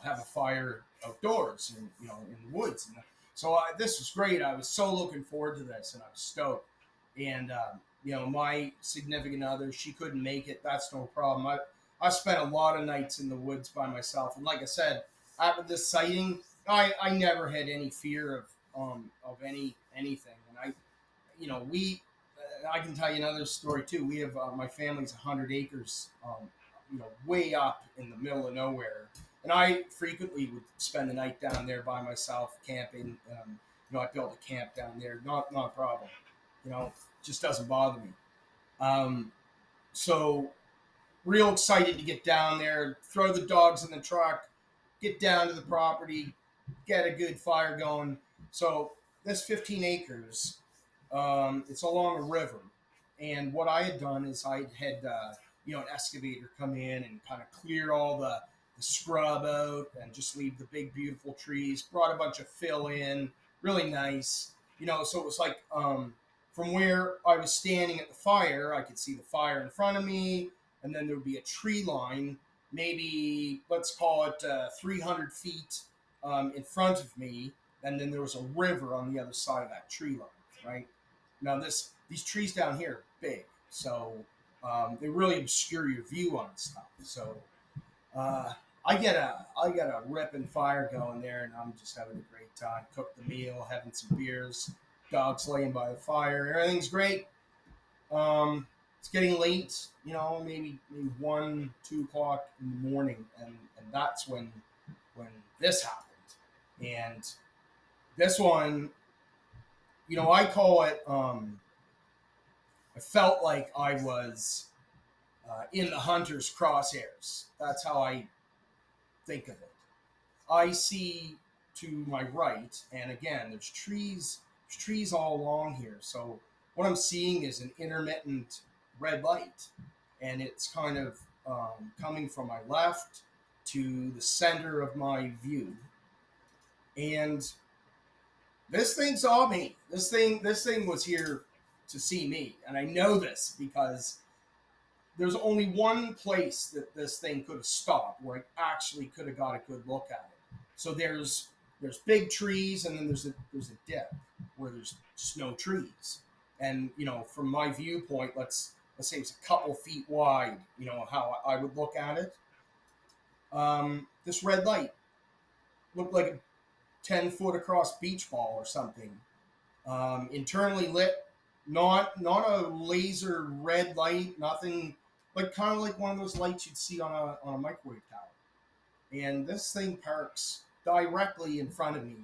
have a fire outdoors and in the woods. And so this was great. I was so looking forward to this, and I was stoked. And my significant other, she couldn't make it. That's no problem. I spent a lot of nights in the woods by myself, and like I said, after this sighting, I never had any fear of anything. And we I can tell you another story too. We have my family's 100 acres, way up in the middle of nowhere, and I frequently would spend the night down there by myself camping. I built a camp down there, not a problem. Just doesn't bother me. So real excited to get down there, throw the dogs in the truck, get down to the property, get a good fire going. So this 15 acres, it's along a river, and what I had done is I had an excavator come in and kind of clear all the scrub out and just leave the big beautiful trees. Brought a bunch of fill in, really nice. So it was like from where I was standing at the fire, I could see the fire in front of me, and then there would be a tree line, maybe let's call it 300 feet in front of me, and then there was a river on the other side of that tree line, right? Now these trees down here are big, so they really obscure your view on stuff. So I get a ripping fire going there, and I'm just having a great time. Cook the meal, having some beers, dogs laying by the fire, everything's great. It's getting late, maybe 1, 2 o'clock in the morning, and that's when this happened. And this one, I call it. I felt like I was in the hunter's crosshairs. That's how I think of it. I see to my right, and again, there's trees all along here. So what I'm seeing is an intermittent red light, and it's kind of coming from my left to the center of my view. And this thing saw me. This thing was here to see me, and I know this because there's only one place that this thing could have stopped where I actually could have got a good look at it. So there's big trees, and then there's a dip where there's just no trees. And from my viewpoint, let's say it's a couple feet wide. How I would look at it. This red light looked like a 10-foot across beach ball or something. Internally lit, not a laser red light, nothing, like kind of like one of those lights you'd see on a microwave tower. And this thing parks directly in front of me,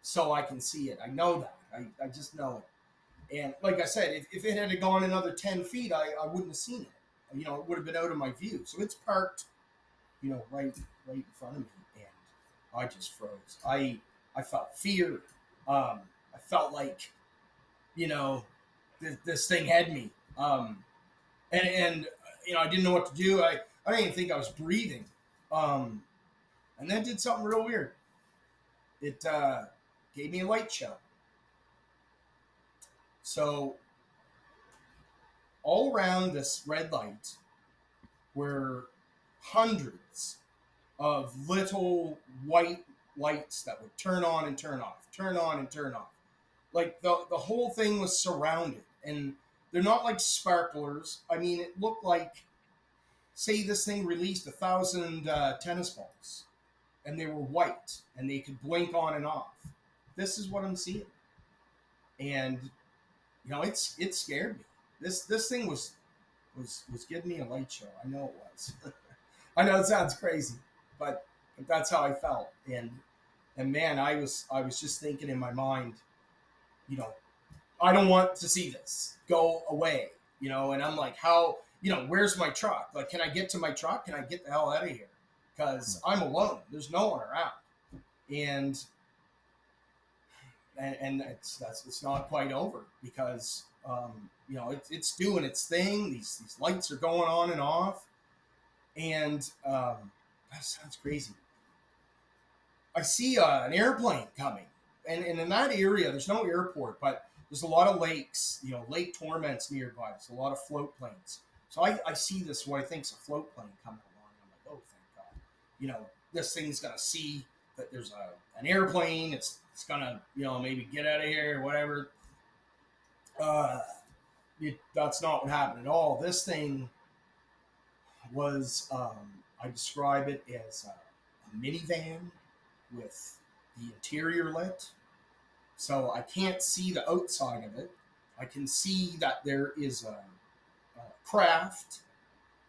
so I can see it. I know that. I just know it. And like I said, if it had gone another 10 feet, I wouldn't have seen it. It would have been out of my view. So it's parked, right in front of me, and I just froze. I felt fear. I felt like, this thing had me. And I didn't know what to do. I didn't even think I was breathing. And then did something real weird. It gave me a light show. So all around this red light were hundreds of little white lights that would turn on and turn off, turn on and turn off. Like the whole thing was surrounded, and they're not like sparklers. I mean, it looked like, say this thing released 1,000 tennis balls, and they were white, and they could blink on and off. This is what I'm seeing, and it scared me. This thing was giving me a light show. I know it was. I know it sounds crazy, but that's how I felt. And man, I was just thinking in my mind, I don't want to see this. Go away. And I'm like, how, where's my truck? Like, can I get to my truck? Can I get the hell out of here? Because I'm alone. There's no one around. And it's not quite over because it's doing its thing. These lights are going on and off, and that sounds crazy. I see an airplane coming, and in that area, there's no airport, but there's a lot of lakes, Lake Torment's nearby. There's a lot of float planes. So I see this, what I think's a float plane coming along. I'm like, oh, thank God. This thing's gonna see that there's an airplane. It's gonna, maybe get out of here or whatever. Uh, that's not what happened at all. This thing was, I describe it as a minivan with the interior lit. So I can't see the outside of it. I can see that there is a craft.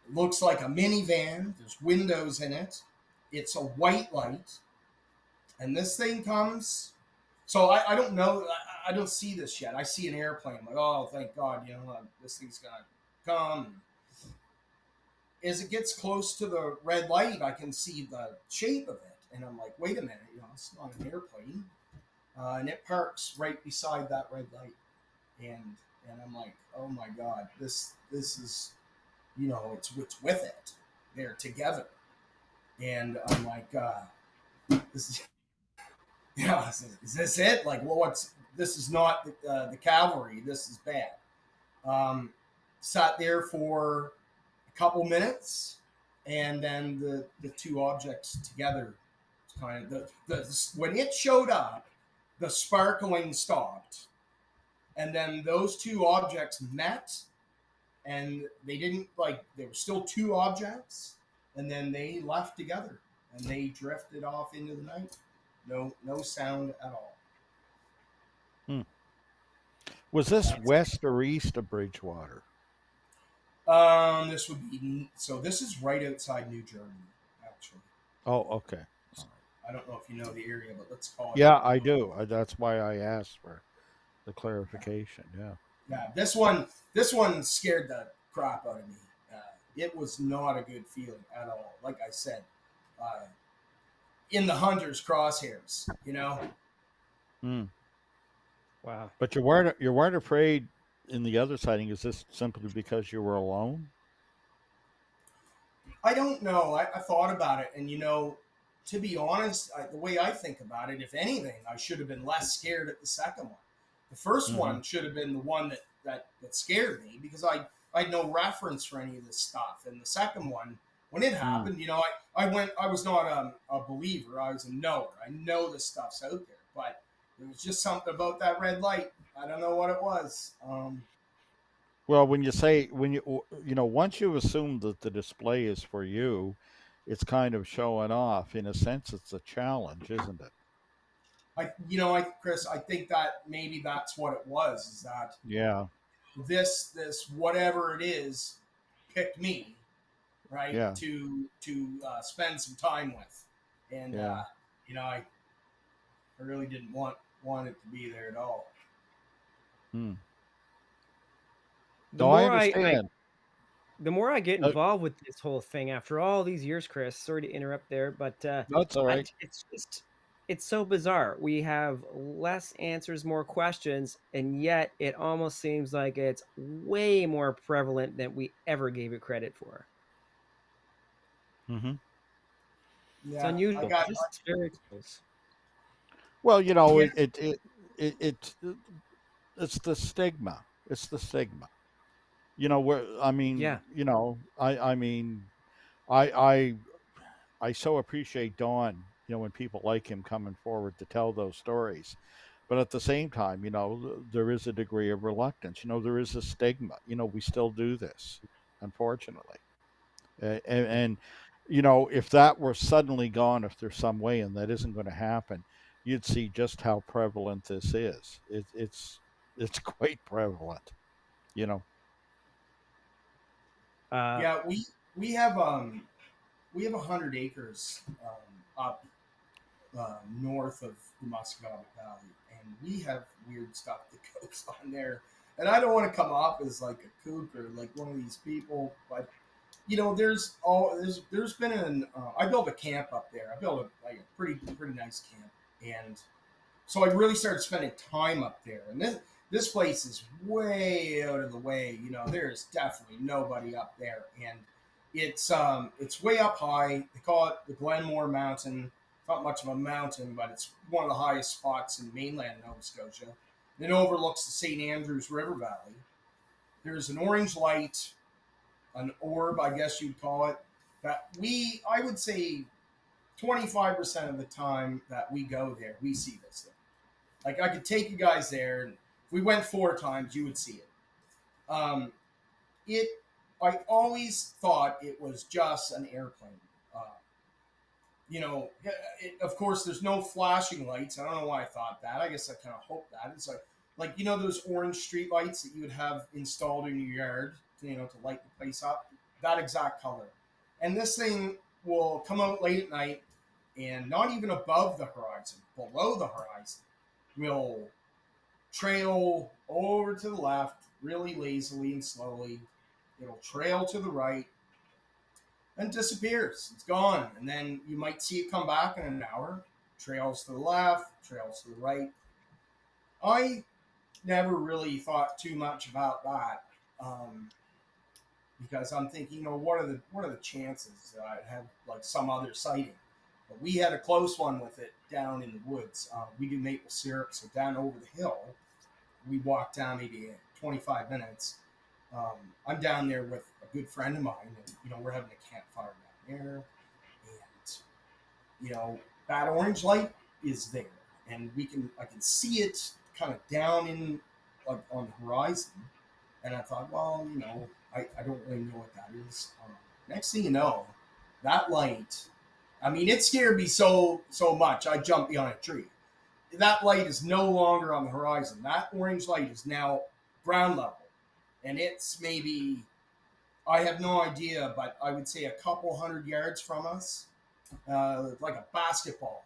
It looks like a minivan. There's windows in it. It's a white light. And this thing comes. So I don't know. I don't see this yet. I see an airplane. I'm like, oh, thank God, this thing's going to come. As it gets close to the red light, I can see the shape of it. And I'm like, wait a minute, it's not an airplane. And it parks right beside that red light. And I'm like, oh my God, this is, it's with it. They're together. And I'm like, this is, is this it? Like, well, this is not the cavalry. This is bad. Sat there for a couple minutes, and then the two objects together, kind of when it showed up, the sparkling stopped, and then those two objects met, and they didn't, like, there were still two objects, and then they left together, and they drifted off into the night. No sound at all. Was this west or east of Bridgewater? This would be, so this is right outside New Germany, actually. Oh, okay. So, I don't know if you know the area, but let's call it. Yeah, I do. That's why I asked for the clarification. Yeah. Yeah, this one scared the crap out of me. It was not a good feeling at all. Like I said, in the hunter's crosshairs, Wow. But you weren't afraid in the other sighting. Is this simply because you were alone? I don't know. I thought about it, and to be honest, the way I think about it, if anything, I should have been less scared at the second one. The first one should have been the one that scared me, because I had no reference for any of this stuff. And the second one, when it happened, I was not a believer. I was a knower. I know this stuff's out there, but there was just something about that red light. I don't know what it was. Well, when once you assume that the display is for you, it's kind of showing off. In a sense, it's a challenge, isn't it? Chris, I think that maybe that's what it was. Is that this whatever it is picked me, right? Yeah. To spend some time with, and I really didn't want it to be there at all. The No, I more understand. the more I get involved with this whole thing after all these years, Chris, sorry to interrupt there, but That's all right. it's so bizarre. We have less answers, more questions, and yet it almost seems like it's way more prevalent than we ever gave it credit for. Mm-hmm. It's Yeah, unusual. It's very close. Well, it's the stigma. It's the stigma. Where I mean, Yeah. I mean, I I so appreciate Don. When people like him coming forward to tell those stories, but at the same time, there is a degree of reluctance. There is a stigma. We still do this, unfortunately, and if that were suddenly gone, if there's some way, and that isn't going to happen, you'd see just how prevalent this is. It's quite prevalent. Yeah, we have 100 acres up north of the Muscogee Valley, and we have weird stuff that goes on there. And I don't want to come off as like a kook or like one of these people, but there's been I built a camp up there. I built a pretty nice camp, and so I really started spending time up there. And this place is way out of the way. There's definitely nobody up there, and it's way up high. They call it the Glenmore Mountain. It's not much of a mountain, but it's one of the highest spots in mainland Nova Scotia. It overlooks the St. Andrews River Valley. There's an orange light, an orb, I guess you'd call it, that I would say 25% of the time that we go there, we see this thing. Like, I could take you guys there, and if we went 4 times, you would see it. Um, it, I always thought it was just an airplane. Uh, of course, there's no flashing lights. I don't know why I thought that. I guess I kind of hoped that. It's like those orange street lights that you would have installed in your yard, to light the place up. That exact color. And this thing will come out late at night, and not even above the horizon, below the horizon, will trail over to the left really lazily and slowly. It'll trail to the right and disappears. It's gone. And then you might see it come back in an hour, trails to the left, trails to the right. I never really thought too much about that, because I'm thinking, what are the chances that I have like some other sighting? But we had a close one with it down in the woods. We do maple syrup, so down over the hill, we walked down maybe 25 minutes. I'm down there with a good friend of mine, and we're having a campfire down there, and that orange light is there, and I can see it kind of down in like on the horizon, and I thought, well, I don't really know what that is. Next thing you know, that light, I mean, it scared me so much. I jumped behind a tree. That light is no longer on the horizon. That orange light is now ground level. And it's maybe, I have no idea, but I would say a couple 100 yards from us, like a basketball.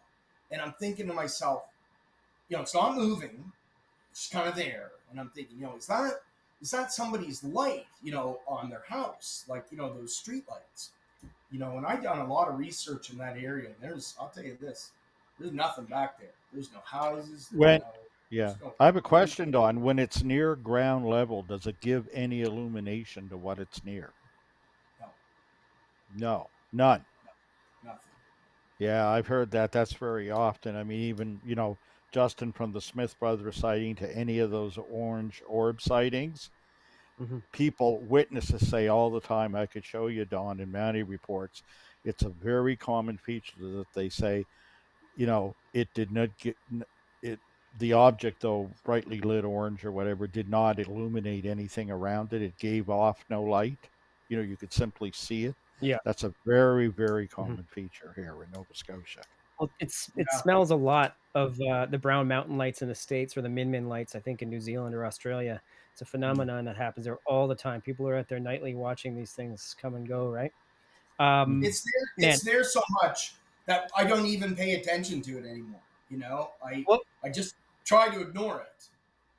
And I'm thinking to myself, it's not moving. It's kind of there. And I'm thinking, is that somebody's light, on their house? Like, those street lights. And I've done a lot of research in that area. And I'll tell you this, there's nothing back there. There's no houses. Yeah, I have a question, Don. When it's near ground level, does it give any illumination to what it's near? No, No, none. nothing. Yeah, I've heard that. That's very often. I mean, even, Justin, from the Smith Brothers sighting to any of those orange orb sightings, Mm-hmm. witnesses say all the time, I could show you, Don, in many reports, it's a very common feature that they say, it did not get it. The object, though brightly lit orange or whatever, did not illuminate anything around it. It gave off no light. You could simply see it. Yeah. That's a very, very Mm-hmm. common feature here in Nova Scotia. Well, it Yeah. smells a lot of the brown mountain lights in the States, or the Min lights, I think, in New Zealand or Australia. It's a Mm. phenomenon that happens there all the time. People are out there nightly watching these things come and go, right? Mhm. It's there. Man, It's there so much that I don't even pay attention to it anymore. well, I just try to ignore it.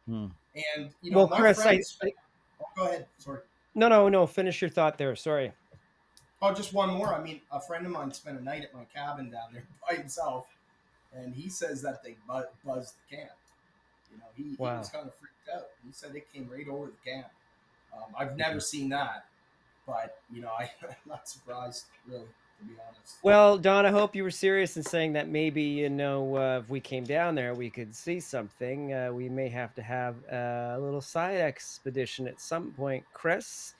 Hmm. And well, my Chris, friends. Oh, go ahead. Sorry. no, finish your thought there. Sorry. Oh, just one more. I mean, a friend of mine spent a night at my cabin down there by himself, and he says that they buzzed the camp. He was Wow. kind of freaked out. He said it came right over the camp. I've never seen that, but I'm not surprised, really, to be honest. Well, Don, I hope you were serious in saying that maybe, if we came down there, we could see something. We may have to have a little side expedition at some point, Chris.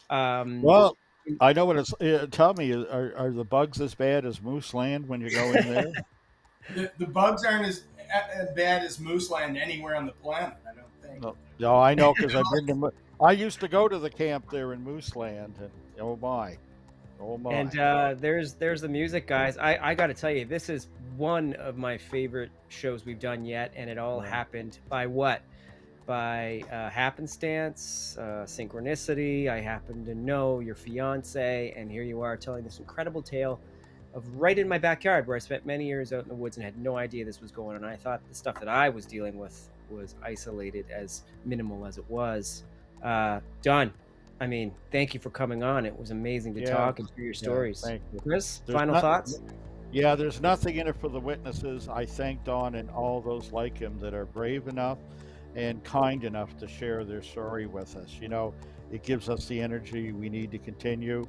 Um, Well, I know what it's. Tell me, are the bugs as bad as Moose Land when you go in there? The bugs aren't as bad as Moose Land anywhere on the planet, I don't think. No, no, I know because I've been to. I used to go to the camp there in Moose Land, and oh my, oh and my. there's the music, guys. I got to tell you, this is one of my favorite shows we've done yet, and it all Yeah. happened by what? By happenstance, synchronicity. I happen to know your fiance, and here you are telling this incredible tale of right in my backyard, where I spent many years out in the woods and had no idea this was going on. I thought the stuff that I was dealing with was isolated, as minimal as it was. John, I mean, thank you for coming on. It was amazing to Yeah, talk and hear your yeah. stories. Thank you. Chris, There's final not. thoughts? Yeah, there's nothing in it for the witnesses. I thank Don and all those like him that are brave enough and kind enough to share their story with us. It gives us the energy we need to continue.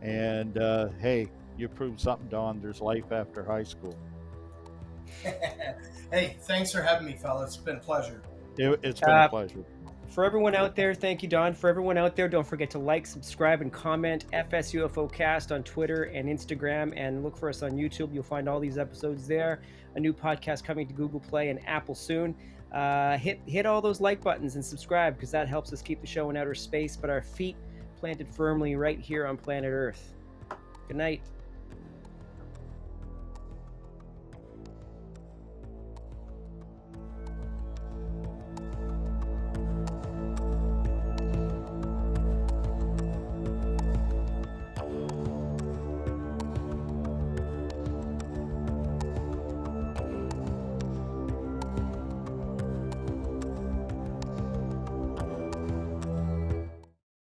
And hey, you proved something, Don. There's life after high school. Hey, thanks for having me, fella. It's been a pleasure. It's been a pleasure. For everyone out there, thank you, Don. For everyone out there, don't forget to like, subscribe, and comment FSUFO Cast on Twitter and Instagram, and look for us on YouTube. You'll find all these episodes there. A new podcast coming to Google Play and Apple soon. Hit all those like buttons and subscribe, because that helps us keep the show in outer space, but our feet planted firmly right here on planet Earth. Good night.